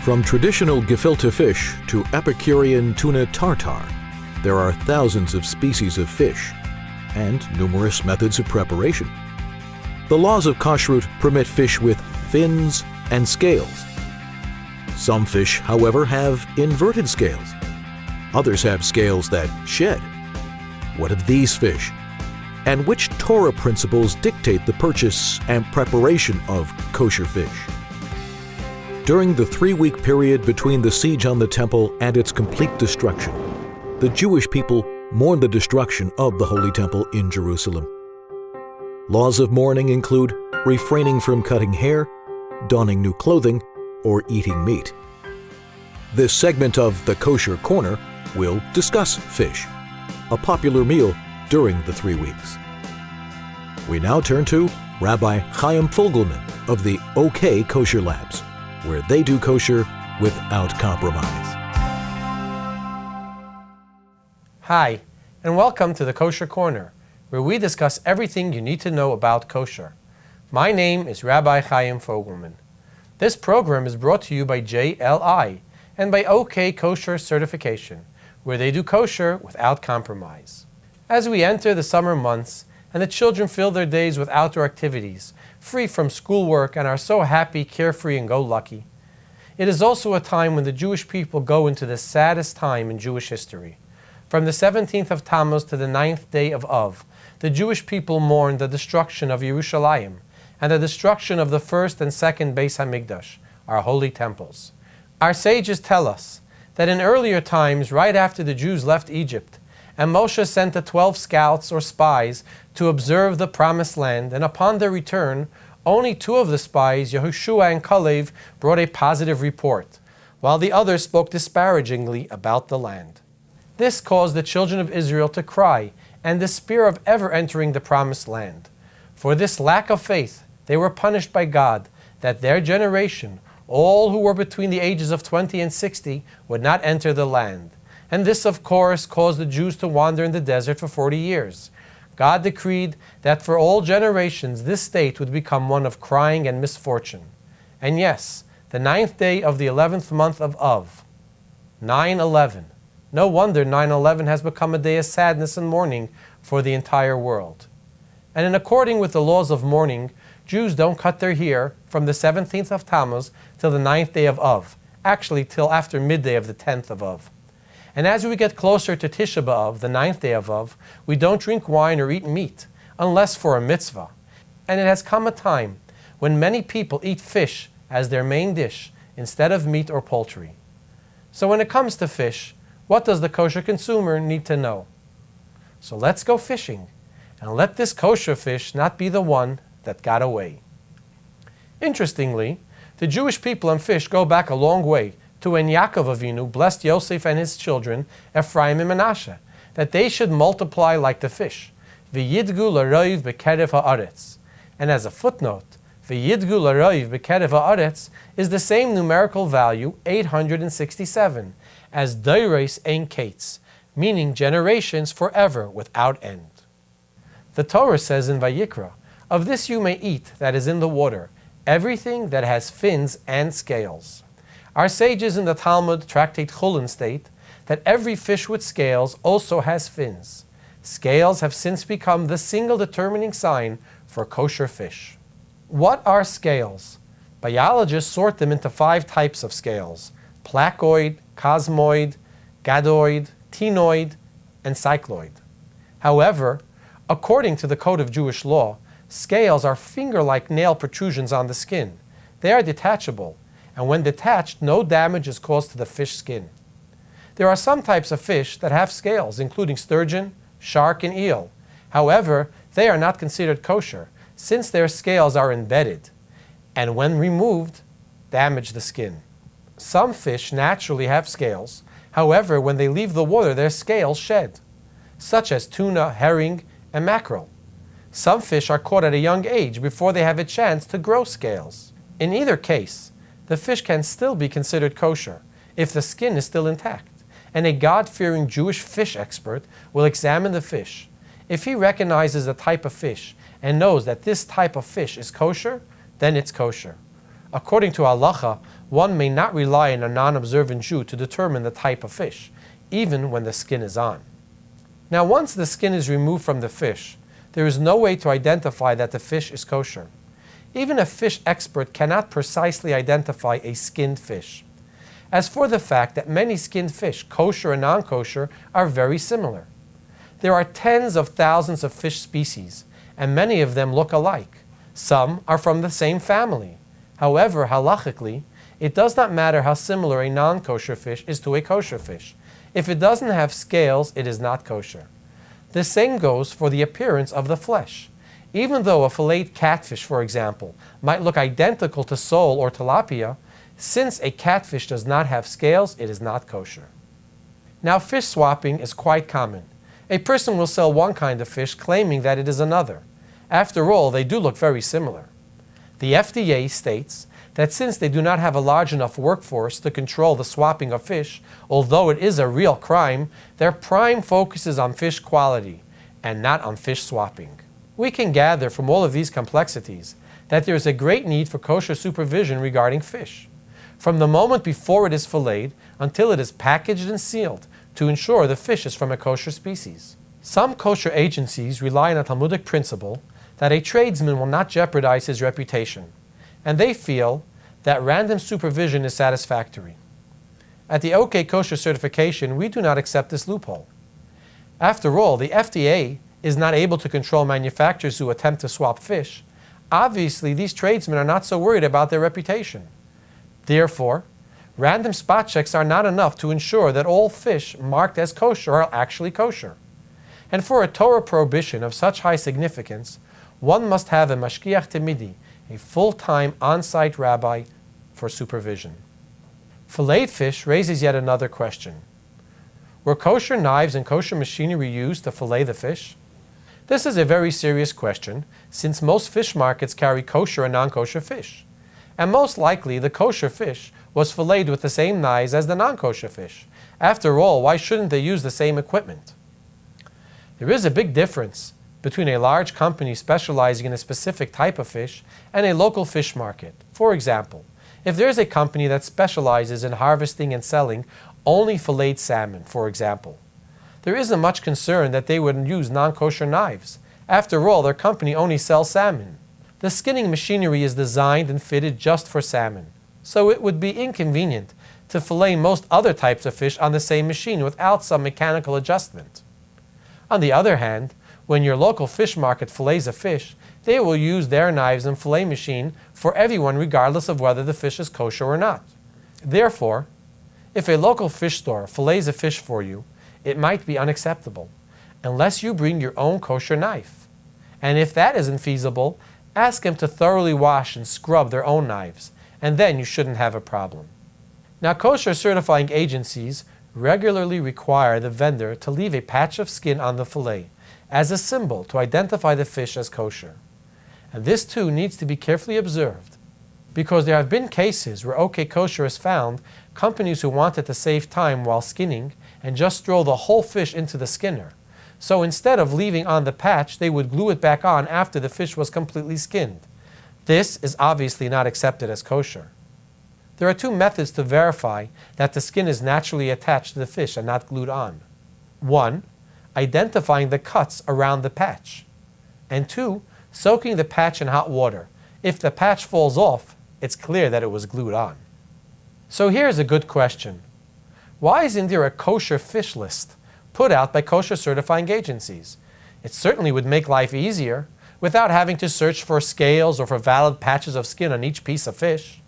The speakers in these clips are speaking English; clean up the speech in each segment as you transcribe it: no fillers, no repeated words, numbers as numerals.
From traditional gefilte fish to Epicurean tuna tartare, there are thousands of species of fish and numerous methods of preparation. The laws of kashrut permit fish with fins and scales. Some fish, however, have inverted scales. Others have scales that shed. What of these fish? And which Torah principles dictate the purchase and preparation of kosher fish? During the 3-week period between the siege on the temple and its complete destruction, the Jewish people mourned the destruction of the Holy Temple in Jerusalem. Laws of mourning include refraining from cutting hair, donning new clothing, or eating meat. This segment of the Kosher Corner will discuss fish, a popular meal during the 3 weeks. We now turn to Rabbi Chaim Fogelman of the OK Kosher Labs, where they do kosher without compromise. Hi, and welcome to the Kosher Corner, where we discuss everything you need to know about kosher. My name is Rabbi Chaim Fogelman. This program is brought to you by JLI and by OK Kosher Certification, where they do kosher without compromise. As we enter the summer months and the children fill their days with outdoor activities, free from schoolwork, and are so happy, carefree, and go lucky, it is also a time when the Jewish people go into the saddest time in Jewish history. From the 17th of Tammuz to the 9th day of Av, the Jewish people mourn the destruction of Yerushalayim and the destruction of the first and second Beis HaMikdash, our holy temples. Our sages tell us that in earlier times, right after the Jews left Egypt, and Moshe sent the 12 scouts or spies to observe the promised land, and upon their return, only 2 of the spies, Yehoshua and Kalev, brought a positive report, while the others spoke disparagingly about the land. This caused the children of Israel to cry and despair of ever entering the promised land. For this lack of faith, they were punished by God, that their generation, all who were between the ages of 20 and 60, would not enter the land. And this, of course, caused the Jews to wander in the desert for 40 years. God decreed that for all generations this state would become one of crying and misfortune. And yes, the 9th day of the 11th month of Av, 9/11. No wonder 9/11 has become a day of sadness and mourning for the entire world. And in accordance with the laws of mourning, Jews don't cut their hair from the 17th of Tammuz till the 9th day of Av, actually till after midday of the 10th of Av. And as we get closer to Tisha B'Av, the 9th day of Av, we don't drink wine or eat meat, unless for a mitzvah. And it has come a time when many people eat fish as their main dish instead of meat or poultry. So when it comes to fish, what does the kosher consumer need to know? So let's go fishing, and let this kosher fish not be the one that got away. Interestingly, the Jewish people and fish go back a long way to when Yaakov Avinu blessed Yosef and his children, Ephraim and Menashe, that they should multiply like the fish. V'yidgu l'roiv b'kerev ha'aretz. And as a footnote, V'yidgu l'roiv b'kerev ha'aretz is the same numerical value, 867, as Deiros ein kates, meaning generations forever without end. The Torah says in Vayikra, "Of this you may eat that is in the water, everything that has fins and scales." Our sages in the Talmud tractate Chulin state that every fish with scales also has fins. Scales have since become the single determining sign for kosher fish. What are scales? Biologists sort them into 5 types of scales: placoid, cosmoid, gadoid, ctenoid, and cycloid. However, according to the Code of Jewish Law, scales are finger-like nail protrusions on the skin. They are detachable, and when detached, no damage is caused to the fish skin. There are some types of fish that have scales, including sturgeon, shark, and eel. However, they are not considered kosher, since their scales are embedded, and when removed, damage the skin. Some fish naturally have scales. However, when they leave the water, their scales shed, such as tuna, herring, and mackerel. Some fish are caught at a young age before they have a chance to grow scales. In either case, the fish can still be considered kosher if the skin is still intact, and a God-fearing Jewish fish expert will examine the fish. If he recognizes the type of fish and knows that this type of fish is kosher, then it's kosher. According to halacha, one may not rely on a non-observant Jew to determine the type of fish, even when the skin is on. Now, once the skin is removed from the fish, there is no way to identify that the fish is kosher. Even a fish expert cannot precisely identify a skinned fish. As for the fact that many skinned fish, kosher and non-kosher, are very similar. There are tens of thousands of fish species, and many of them look alike. Some are from the same family. However, halachically, it does not matter how similar a non-kosher fish is to a kosher fish. If it doesn't have scales, it is not kosher. The same goes for the appearance of the flesh. Even though a filleted catfish, for example, might look identical to sole or tilapia, since a catfish does not have scales, it is not kosher. Now, fish swapping is quite common. A person will sell one kind of fish claiming that it is another. After all, they do look very similar. The FDA states that since they do not have a large enough workforce to control the swapping of fish, although it is a real crime, their prime focus is on fish quality and not on fish swapping. We can gather from all of these complexities that there is a great need for kosher supervision regarding fish, from the moment before it is filleted until it is packaged and sealed, to ensure the fish is from a kosher species. Some kosher agencies rely on a Talmudic principle that a tradesman will not jeopardize his reputation, and they feel that random supervision is satisfactory. At the OK Kosher certification, we do not accept this loophole. After all, the FDA is not able to control manufacturers who attempt to swap fish. Obviously, these tradesmen are not so worried about their reputation. Therefore, random spot checks are not enough to ensure that all fish marked as kosher are actually kosher. And for a Torah prohibition of such high significance, one must have a mashgiach temidi, a full-time on-site rabbi for supervision. Filleted fish raises yet another question. Were kosher knives and kosher machinery used to fillet the fish? This is a very serious question, since most fish markets carry kosher and non-kosher fish. And most likely, the kosher fish was filleted with the same knives as the non-kosher fish. After all, why shouldn't they use the same equipment? There is a big difference between a large company specializing in a specific type of fish and a local fish market. For example, if there is a company that specializes in harvesting and selling only filleted salmon, for example, there isn't much concern that they would use non-kosher knives. After all, their company only sells salmon. The skinning machinery is designed and fitted just for salmon, so it would be inconvenient to fillet most other types of fish on the same machine without some mechanical adjustment. On the other hand, when your local fish market fillets a fish, they will use their knives and fillet machine for everyone regardless of whether the fish is kosher or not. Therefore, if a local fish store fillets a fish for you, it might be unacceptable, unless you bring your own kosher knife. And if that isn't feasible, ask them to thoroughly wash and scrub their own knives, and then you shouldn't have a problem. Now, kosher certifying agencies regularly require the vendor to leave a patch of skin on the fillet as a symbol to identify the fish as kosher. And this too needs to be carefully observed, because there have been cases where OK Kosher has found companies who wanted to save time while skinning and just throw the whole fish into the skinner. So instead of leaving on the patch, they would glue it back on after the fish was completely skinned. This is obviously not accepted as kosher. There are two methods to verify that the skin is naturally attached to the fish and not glued on. 1, identifying the cuts around the patch. And 2, soaking the patch in hot water. If the patch falls off, it's clear that it was glued on. So here's a good question. Why isn't there a kosher fish list put out by kosher certifying agencies? It certainly would make life easier without having to search for scales or for valid patches of skin on each piece of fish.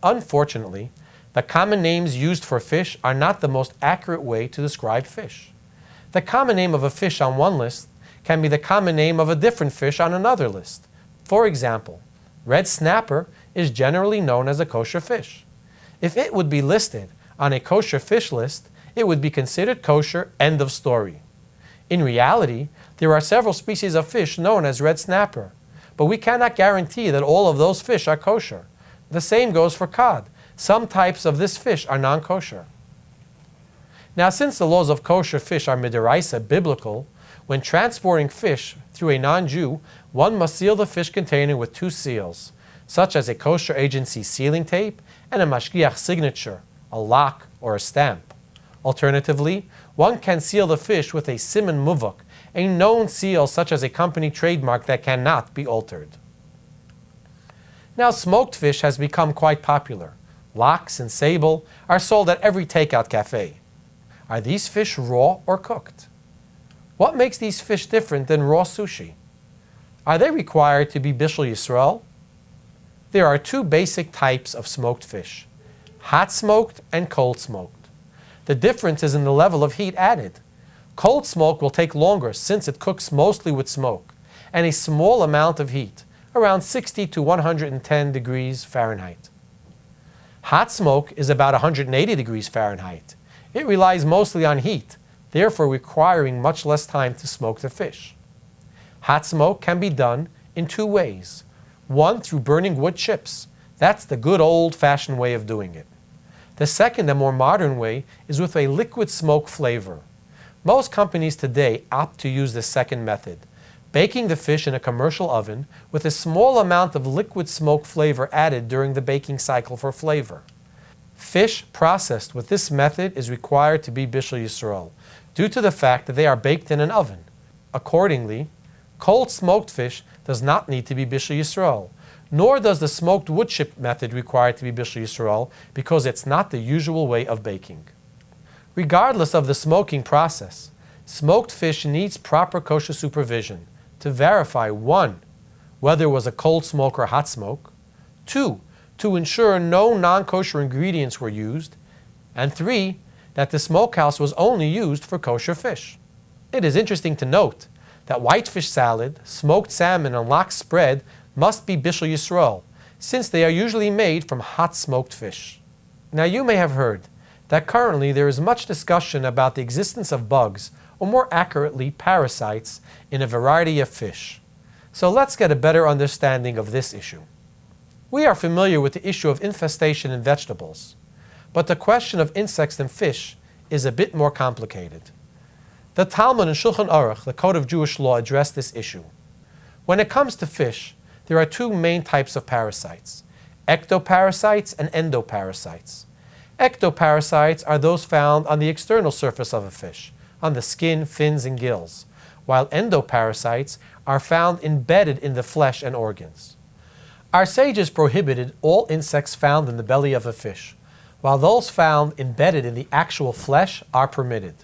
Unfortunately, the common names used for fish are not the most accurate way to describe fish. The common name of a fish on one list can be the common name of a different fish on another list. For example, red snapper is generally known as a kosher fish. If it would be listed on a kosher fish list, it would be considered kosher, end of story. In reality, there are several species of fish known as red snapper, but we cannot guarantee that all of those fish are kosher. The same goes for cod. Some types of this fish are non-kosher. Now, since the laws of kosher fish are midiraisa, biblical, when transporting fish through a non-Jew, one must seal the fish container with 2 seals. such as a kosher agency sealing tape and a mashgiach signature, a lock, or a stamp. Alternatively, one can seal the fish with a siman muvak, a known seal such as a company trademark that cannot be altered. Now, smoked fish has become quite popular. Lox and sable are sold at every takeout cafe. Are these fish raw or cooked? What makes these fish different than raw sushi? Are they required to be Bishul Yisrael? There are two basic types of smoked fish, hot smoked and cold smoked. The difference is in the level of heat added. Cold smoke will take longer since it cooks mostly with smoke and a small amount of heat, around 60 to 110 degrees Fahrenheit. Hot smoke is about 180 degrees Fahrenheit. It relies mostly on heat, therefore requiring much less time to smoke the fish. Hot smoke can be done in two ways. One, through burning wood chips. That's the good old-fashioned way of doing it. The second and more modern way is with a liquid smoke flavor. Most companies today opt to use the second method, baking the fish in a commercial oven with a small amount of liquid smoke flavor added during the baking cycle for flavor. Fish processed with this method is required to be Bishul Yisrael due to the fact that they are baked in an oven. Accordingly, cold smoked fish does not need to be Bishul Yisrael, nor does the smoked wood chip method require to be Bishul Yisrael because it's not the usual way of baking. Regardless of the smoking process, smoked fish needs proper kosher supervision to verify 1. Whether it was a cold smoke or hot smoke, 2. To ensure no non-kosher ingredients were used, and 3. That the smokehouse was only used for kosher fish. It is interesting to note that whitefish salad, smoked salmon, and lox spread must be Bishul Yisrael, since they are usually made from hot smoked fish. Now you may have heard that currently there is much discussion about the existence of bugs, or more accurately, parasites, in a variety of fish. So let's get a better understanding of this issue. We are familiar with the issue of infestation in vegetables, but the question of insects in fish is a bit more complicated. The Talmud and Shulchan Aruch, the Code of Jewish Law, address this issue. When it comes to fish, there are two main types of parasites, ectoparasites and endoparasites. Ectoparasites are those found on the external surface of a fish, on the skin, fins, and gills, while endoparasites are found embedded in the flesh and organs. Our sages prohibited all insects found in the belly of a fish, while those found embedded in the actual flesh are permitted.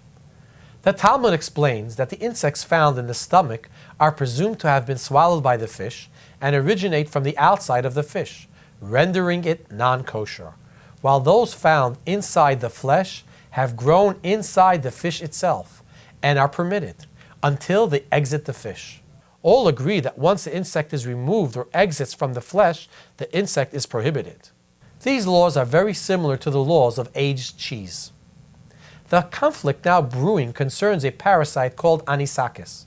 The Talmud explains that the insects found in the stomach are presumed to have been swallowed by the fish and originate from the outside of the fish, rendering it non-kosher, while those found inside the flesh have grown inside the fish itself and are permitted until they exit the fish. All agree that once the insect is removed or exits from the flesh, the insect is prohibited. These laws are very similar to the laws of aged cheese. The conflict now brewing concerns a parasite called anisakis.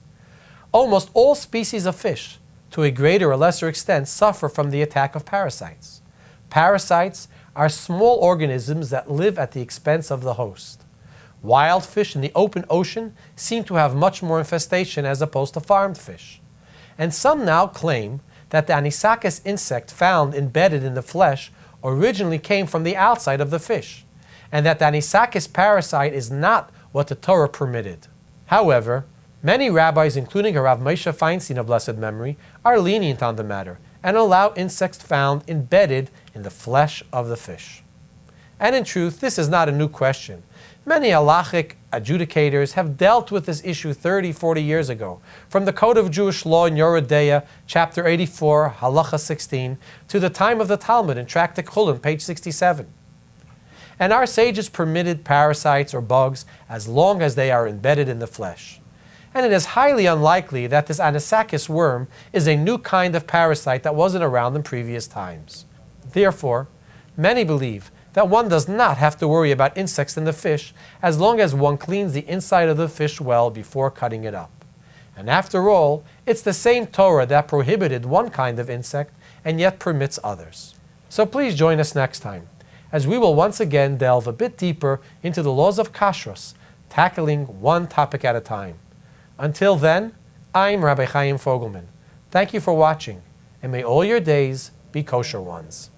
Almost all species of fish, to a greater or lesser extent, suffer from the attack of parasites. Parasites are small organisms that live at the expense of the host. Wild fish in the open ocean seem to have much more infestation as opposed to farmed fish. And some now claim that the anisakis insect found embedded in the flesh originally came from the outside of the fish, and that the anisakis parasite is not what the Torah permitted. However, many rabbis, including Rav Moshe Feinstein of blessed memory, are lenient on the matter and allow insects found embedded in the flesh of the fish. And in truth, this is not a new question. Many halachic adjudicators have dealt with this issue 30, 40 years ago, from the Code of Jewish Law in Yoreh De'ah, chapter 84, halacha 16, to the time of the Talmud in Tractate Chulin, page 67. And our sages permitted parasites or bugs as long as they are embedded in the flesh. And it is highly unlikely that this anisakis worm is a new kind of parasite that wasn't around in previous times. Therefore, many believe that one does not have to worry about insects in the fish as long as one cleans the inside of the fish well before cutting it up. And after all, it's the same Torah that prohibited one kind of insect and yet permits others. So please join us next time, as we will once again delve a bit deeper into the laws of kashrus, tackling one topic at a time. Until then, I'm Rabbi Chaim Fogelman. Thank you for watching, and may all your days be kosher ones.